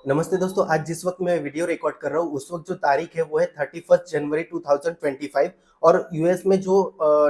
नमस्ते दोस्तों, आज जिस वक्त मैं वीडियो रिकॉर्ड कर रहा हूँ उस वक्त जो तारीख है वो है 31 जनवरी 2025 और यूएस में जो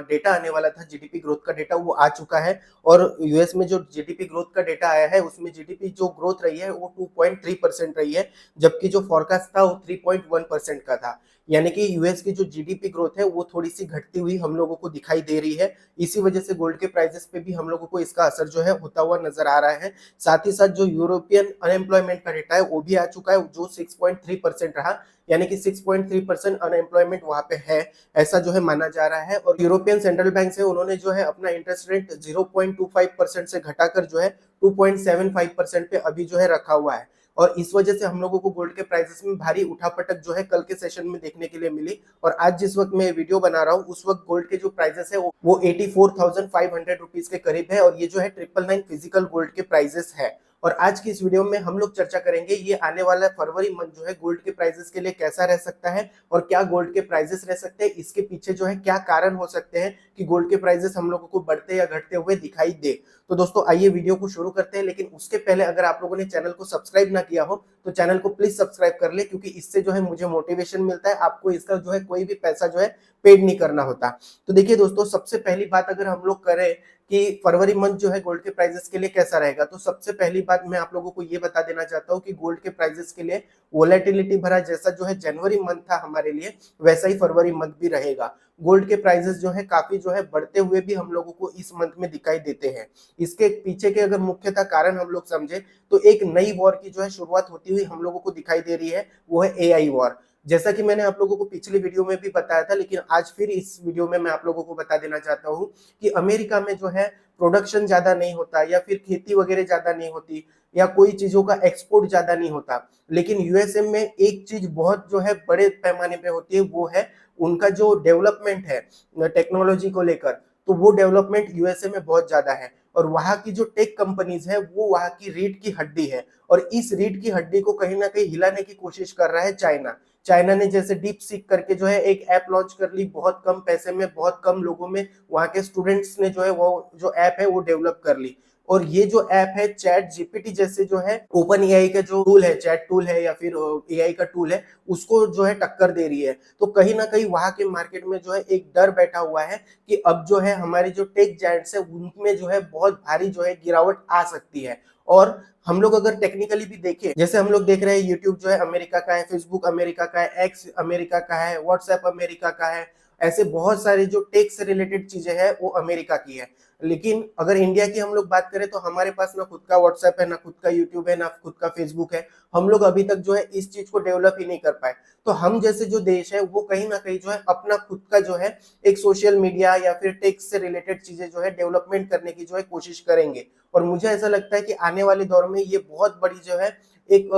डेटा आने वाला था जीडीपी ग्रोथ का डेटा वो आ चुका है। और यूएस में जो जीडीपी ग्रोथ का डेटा आया है उसमें जीडीपी जो ग्रोथ रही है वो 2.3% रही है, जबकि जो फॉरकास्ट था वो 3.1% का था। यानी कि यूएस की जो जीडीपी ग्रोथ है वो थोड़ी सी घटती हुई हम लोगों को दिखाई दे रही है। इसी वजह से गोल्ड के प्राइसेस पे भी हम लोगों को इसका असर जो है होता हुआ नजर आ रहा है। साथ ही साथ जो यूरोपियन अनएम्प्लॉयमेंट का डेटा है वो भी आ चुका है जो 6.3% रहा, यानी कि 6.3% अनएम्प्लॉयमेंट वहां पे है, ऐसा जो है माना जा रहा है। और यूरोपियन सेंट्रल बैंक से उन्होंने जो है अपना इंटरेस्ट रेट 0.25% से घटाकर जो है 2.75% पे अभी जो है रखा हुआ है। और इस वजह से हम लोगों को गोल्ड के प्राइसेस में भारी उठापटक जो है कल के सेशन में देखने के लिए मिली। और आज जिस वक्त मैं वीडियो बना रहा हूँ उस वक्त गोल्ड के जो प्राइसेस है वो 84,500 रुपीज के करीब है, और ये जो है 999 फिजिकल गोल्ड के प्राइसेस है। और आज की इस वीडियो में हम लोग चर्चा करेंगे ये आने वाला फरवरी मंथ जो है गोल्ड के प्राइसेस के लिए कैसा रह सकता है, और क्या गोल्ड के प्राइसेस रह सकते हैं, इसके पीछे जो है क्या कारण हो सकते हैं कि गोल्ड के प्राइसेस हम लोगों को बढ़ते या घटते हुए दिखाई दे। तो दोस्तों आइए वीडियो को शुरू करते हैं, लेकिन उसके पहले अगर आप लोगों ने चैनल को सब्सक्राइब ना किया हो तो चैनल को प्लीज सब्सक्राइब कर ले, क्योंकि इससे जो है मुझे मोटिवेशन मिलता है, आपको इसका जो है कोई भी पैसा जो है पेड नहीं करना होता। तो देखिए दोस्तों, सबसे पहली बात अगर हम लोग करें कि फरवरी मंथ जो है गोल्ड के प्राइसेस के लिए कैसा रहेगा, तो सबसे पहली बात मैं आप लोगों को ये बता देना चाहता हूँ कि गोल्ड के प्राइसेस के लिए वोलेटिलिटी भरा जैसा जो है जनवरी मंथ था हमारे लिए, वैसा ही फरवरी मंथ भी रहेगा। गोल्ड के प्राइसेस जो है काफी जो है बढ़ते हुए भी हम लोगों को इस मंथ में दिखाई देते हैं। इसके पीछे के अगर मुख्यतः कारण हम लोग समझे तो एक नई वॉर की जो है शुरुआत होती हुई हम लोगों को दिखाई दे रही है, वो है एआई वॉर। जैसा कि मैंने आप लोगों को पिछली वीडियो में भी बताया था, लेकिन आज फिर इस वीडियो में मैं आप लोगों को बता देना चाहता हूँ कि अमेरिका में जो है प्रोडक्शन ज्यादा नहीं होता, या फिर खेती वगैरह ज्यादा नहीं होती, या कोई चीजों का एक्सपोर्ट ज्यादा नहीं होता। लेकिन यूएसए में एक चीज बहुत जो है बड़े पैमाने पे होती है, वो है उनका जो डेवलपमेंट है टेक्नोलॉजी को लेकर। तो वो डेवलपमेंट यूएसए में बहुत ज्यादा है, और वहां की जो टेक कंपनीज है वो वहां की रीढ़ की हड्डी है। और इस रीढ़ की हड्डी को कहीं ना कहीं हिलाने की कोशिश कर रहा है चाइना। चाइना ने जैसे डीप सीक करके जो है एक ऐप लॉन्च कर ली, बहुत कम पैसे में बहुत कम लोगों में, वहां के स्टूडेंट्स ने जो है वो जो ऐप है वो डेवलप कर ली। और ये जो ऐप है चैट जीपीटी जैसे जो है ओपन एआई का जो टूल है, चैट टूल है या फिर एआई का टूल है, उसको जो है टक्कर दे रही है। तो कहीं ना कहीं वहां के मार्केट में जो है एक डर बैठा हुआ है कि अब जो है हमारी जो टेक जायंट्स है उनमें जो है बहुत भारी जो है गिरावट आ सकती है। और हम लोग अगर टेक्निकली भी देखें, जैसे हम लोग देख रहे हैं यूट्यूब जो है अमेरिका का है, फेसबुक अमेरिका का है, एक्स अमेरिका का है, व्हाट्सएप अमेरिका का है, ऐसे बहुत सारी जो टेक से रिलेटेड चीजें हैं वो अमेरिका की है। लेकिन अगर इंडिया की हम लोग बात करें तो हमारे पास ना खुद का व्हाट्सएप है, ना खुद का यूट्यूब है, ना खुद का फेसबुक है। हम लोग अभी तक जो है इस चीज को डेवलप ही नहीं कर पाए। तो हम जैसे जो देश है वो कहीं ना कहीं जो है अपना खुद का जो है एक सोशल मीडिया या फिर टेक से रिलेटेड चीजें जो है डेवलपमेंट करने की जो है कोशिश करेंगे। और मुझे ऐसा लगता है कि आने वाले दौर में ये बहुत बड़ी जो है एक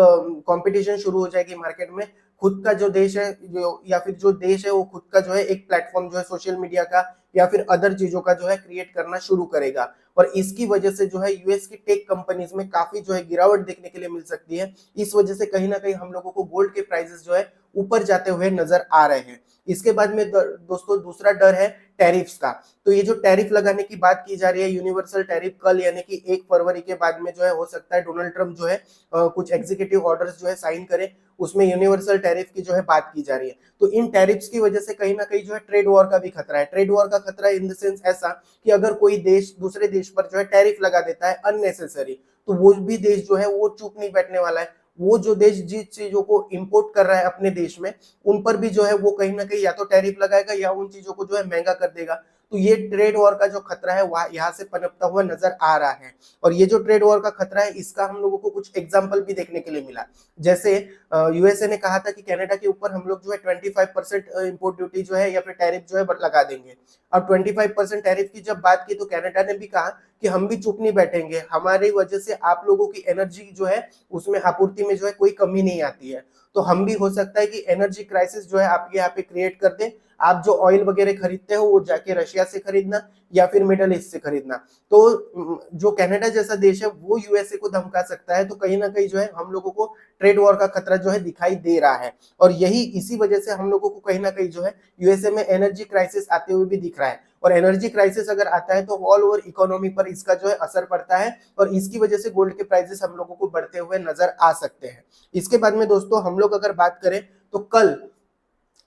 कंपटीशन शुरू हो जाएगी मार्केट में। खुद का जो देश है जो या फिर जो देश है वो खुद का जो है एक प्लेटफॉर्म जो है सोशल मीडिया का या फिर अदर चीजों का जो है क्रिएट करना शुरू करेगा। और इसकी वजह से जो है यूएस की टेक कंपनीज में काफी जो है गिरावट देखने के लिए मिल सकती है। इस वजह से कहीं ना कहीं हम लोगों को गोल्ड के प्राइसेस जो है ऊपर जाते हुए नजर आ रहे हैं। इसके बाद में दोस्तों दूसरा डर है टैरिफ्स का। तो ये जो टैरिफ लगाने की बात की जा रही है, यूनिवर्सल टैरिफ कल यानी कि 1 फरवरी के बाद में जो है हो सकता है डोनाल्ड ट्रंप जो है कुछ एग्जीक्यूटिव ऑर्डर्स जो है साइन करे, उसमें यूनिवर्सल टैरिफ की जो है बात की जा रही है। तो इन टैरिफ्स की वजह से कहीं ना कहीं जो है ट्रेड वॉर का भी खतरा है। ट्रेड वॉर का खतरा इन द सेंस ऐसा कि अगर कोई देश दूसरे देश पर जो है टैरिफ लगा देता है अननेसेसरी, तो वो भी देश जो है वो चुप नहीं बैठने वाला है। वो जो देश जिस चीजों को इंपोर्ट कर रहा है अपने देश में, उन पर भी जो है वो कहीं ना कहीं या तो टैरिफ लगाएगा या उन चीजों को जो है महंगा कर देगा। तो ये ट्रेड वॉर का जो खतरा है वह यहाँ से पनपता हुआ नजर आ रहा है। और ये जो ट्रेड वॉर का खतरा है इसका हम लोगों को कुछ एग्जाम्पल भी देखने के लिए मिला। जैसे यूएसए ने कहा था कि कनाडा के ऊपर हम लोग जो है 25% इम्पोर्ट ड्यूटी जो है या फिर टैरिफ जो है लगा देंगे। अब 25% टैरिफ की जब बात की तो कनाडा ने भी कहा कि हम भी चुप नहीं बैठेंगे, हमारी वजह से आप लोगों की एनर्जी जो है उसमें आपूर्ति में जो है कोई कमी नहीं आती है। तो हम भी हो सकता है कि एनर्जी क्राइसिस जो है आपके यहाँ पे क्रिएट कर दे। आप जो ऑयल वगैरह खरीदते हो वो जाके रशिया से खरीदना, या फिर मिडल ईस्ट से खरीदना। तो जो कनाडा जैसा देश है वो यूएसए को धमका सकता है, तो कहीं ना कहीं जो है हम लोगों को ट्रेड वॉर का खतरा जो है दिखाई दे रहा है। और यही इसी वजह से हम लोगों को कहीं ना कहीं जो है यूएसए में एनर्जी क्राइसिस आते हुए भी दिख रहा है। और एनर्जी क्राइसिस अगर आता है तो ऑल ओवर इकोनॉमी पर इसका जो है असर पड़ता है, और इसकी वजह से गोल्ड के प्राइसेस हम लोगों को बढ़ते हुए नजर आ सकते हैं। इसके बाद में दोस्तों हम लोग अगर बात करें तो कल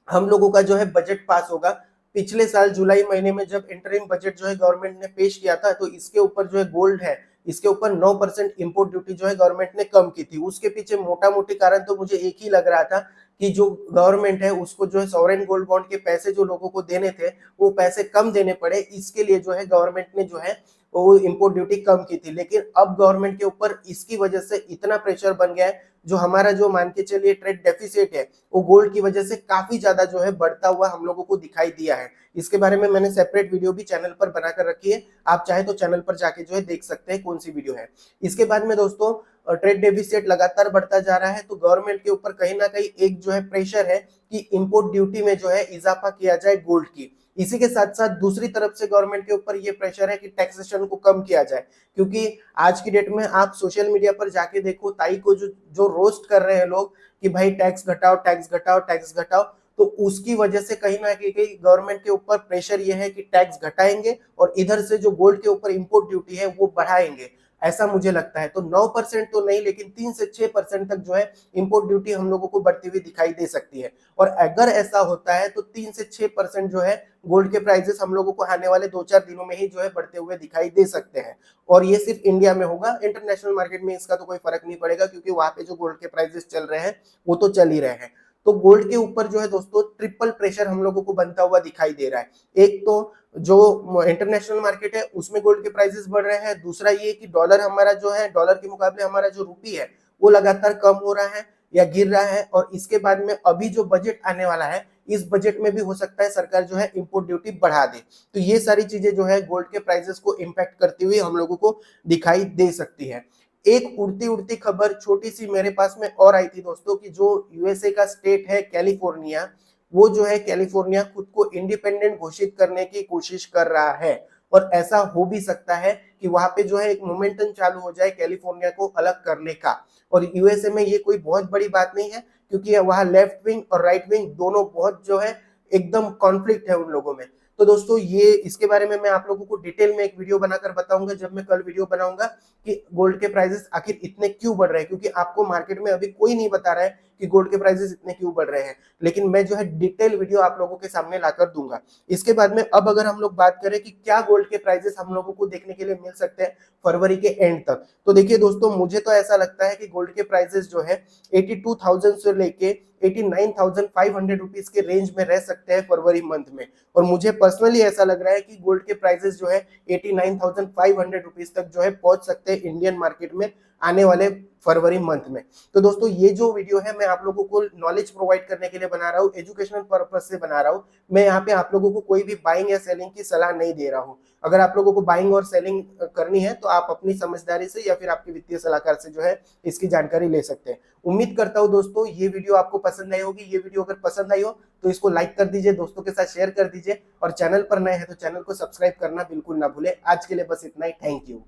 हम लोगों का जो है बजट पास होगा। पिछले साल जुलाई महीने में जब इंटरिम बजट जो है गवर्नमेंट ने पेश किया था, तो इसके ऊपर जो है गोल्ड है, इसके ऊपर 9% इंपोर्ट ड्यूटी जो है गवर्नमेंट ने कम की थी। उसके पीछे मोटा मोटी कारण तो मुझे एक ही लग रहा था कि जो गवर्नमेंट है उसको जो है सॉवरेन गोल्ड बॉन्ड के पैसे जो लोगों को देने थे वो पैसे कम देने पड़े, इसके लिए जो है गवर्नमेंट ने जो है वो इंपोर्ट ड्यूटी कम की थी। लेकिन अब गवर्नमेंट के ऊपर इसकी वजह से इतना प्रेशर बन गया है, जो हमारा जो मान के चलिए ट्रेड डेफिसिट है वो गोल्ड की वजह से काफी ज्यादा जो है बढ़ता हुआ हम लोगों को दिखाई दिया है। इसके बारे में मैंने सेपरेट वीडियो भी चैनल पर बनाकर रखी है, आप चाहे तो चैनल पर जाके जो है देख सकते हैं कौन सी वीडियो है। इसके बाद में दोस्तों ट्रेड डेफिसिट लगातार बढ़ता जा रहा है, तो गवर्नमेंट के ऊपर कहीं ना कहीं एक जो है प्रेशर है कि इंपोर्ट ड्यूटी में जो है इजाफा किया जाए गोल्ड की। इसी के साथ साथ दूसरी तरफ से गवर्नमेंट के ऊपर ये प्रेशर है कि टैक्सेशन को कम किया जाए, क्योंकि आज की डेट में आप सोशल मीडिया पर जाके देखो ताई को जो जो रोस्ट कर रहे हैं लोग कि भाई टैक्स घटाओ टैक्स घटाओ टैक्स घटाओ, तो उसकी वजह से कहीं ना कहीं गवर्नमेंट के ऊपर प्रेशर ये है कि टैक्स घटाएंगे और इधर से जो गोल्ड के ऊपर इंपोर्ट ड्यूटी है वो बढ़ाएंगे, ऐसा मुझे लगता है। तो 9% तो नहीं लेकिन 3 से 6% तक जो है इंपोर्ट ड्यूटी हम लोगों को बढ़ती हुई दिखाई दे सकती है। और अगर ऐसा होता है तो 3 से 6% जो है गोल्ड के प्राइसेस हम लोगों को आने वाले 2-4 दिनों में ही जो है बढ़ते हुए दिखाई दे सकते हैं। और ये सिर्फ इंडिया में होगा, इंटरनेशनल मार्केट में इसका तो कोई फर्क नहीं पड़ेगा, क्योंकि वहां पे जो गोल्ड के प्राइसेस चल रहे हैं वो तो चल ही रहे हैं। तो गोल्ड के ऊपर जो है दोस्तों ट्रिपल प्रेशर हम लोगों को बनता हुआ दिखाई दे रहा है। एक तो जो इंटरनेशनल मार्केट है उसमें गोल्ड के प्राइसेस बढ़ रहे हैं, दूसरा ये कि डॉलर हमारा जो है, डॉलर के मुकाबले हमारा जो रुपी है वो लगातार कम हो रहा है या गिर रहा है। और इसके बाद में अभी जो बजट आने वाला है, इस बजट में भी हो सकता है सरकार जो है इंपोर्ट ड्यूटी बढ़ा दे। तो ये सारी चीजें जो है गोल्ड के प्राइसेस को इंपैक्ट करती हुई हम लोगों को दिखाई दे सकती है। एक उड़ती उड़ती खबर छोटी सी मेरे पास में और आई थी दोस्तों कि जो यूएसए का स्टेट है कैलिफोर्निया, वो जो है कैलिफोर्निया खुद को इंडिपेंडेंट घोषित करने की कोशिश कर रहा है। और ऐसा हो भी सकता है कि वहां पे जो है एक मोमेंटम चालू हो जाए कैलिफोर्निया को अलग करने का। और यूएसए में ये कोई बहुत बड़ी बात नहीं है, क्योंकि वहां लेफ्ट विंग और राइट विंग दोनों बहुत जो है एकदम कॉन्फ्लिक्ट है उन लोगों में। तो दोस्तों ये इसके बारे में मैं आप लोगों को डिटेल में एक वीडियो बनाकर बताऊंगा, जब मैं कल वीडियो बनाऊंगा कि गोल्ड के प्राइसेस आखिर इतने क्यों बढ़ रहे हैं, क्योंकि आपको मार्केट में अभी कोई नहीं बता रहा है कि गोल्ड के प्राइसेस इतने क्यों बढ़ रहे हैं। लेकिन मैं जो है डिटेल वीडियो आप लोगों के सामने लाकर दूंगा। इसके बाद में अब अगर हम लोग बात करें कि क्या गोल्ड के प्राइसेस हम लोगों को देखने के लिए मिल सकते हैं फरवरी के एंड तक, तो देखिए दोस्तों मुझे तो ऐसा लगता है कि गोल्ड के प्राइसेस जो है 82,000 से लेके 89,500 रुपीज के रेंज में रह सकते हैं फरवरी मंथ में। और मुझे पर्सनली ऐसा लग रहा है कि गोल्ड के प्राइसेस जो है 89,500 रुपीज तक जो है पहुंच सकते हैं इंडियन मार्केट में आने वाले फरवरी मंथ में। तो दोस्तों ये जो वीडियो है मैं आप लोगों को नॉलेज प्रोवाइड करने के लिए बना रहा हूँ, एजुकेशनल पर्पज से बना रहा हूँ। मैं यहाँ पे आप लोगों को कोई भी बाइंग या सेलिंग की सलाह नहीं दे रहा हूँ। अगर आप लोगों को बाइंग और सेलिंग करनी है तो आप अपनी समझदारी से या फिर आपके वित्तीय सलाहकार से जो है इसकी जानकारी ले सकते हैं। उम्मीद करता हूँ दोस्तों ये वीडियो आपको पसंद आई होगी। ये वीडियो अगर पसंद आई हो तो इसको लाइक कर दीजिए, दोस्तों के साथ शेयर कर दीजिए, और चैनल पर नए हैं तो चैनल को सब्सक्राइब करना बिल्कुल ना भूले। आज के लिए बस इतना ही, थैंक यू।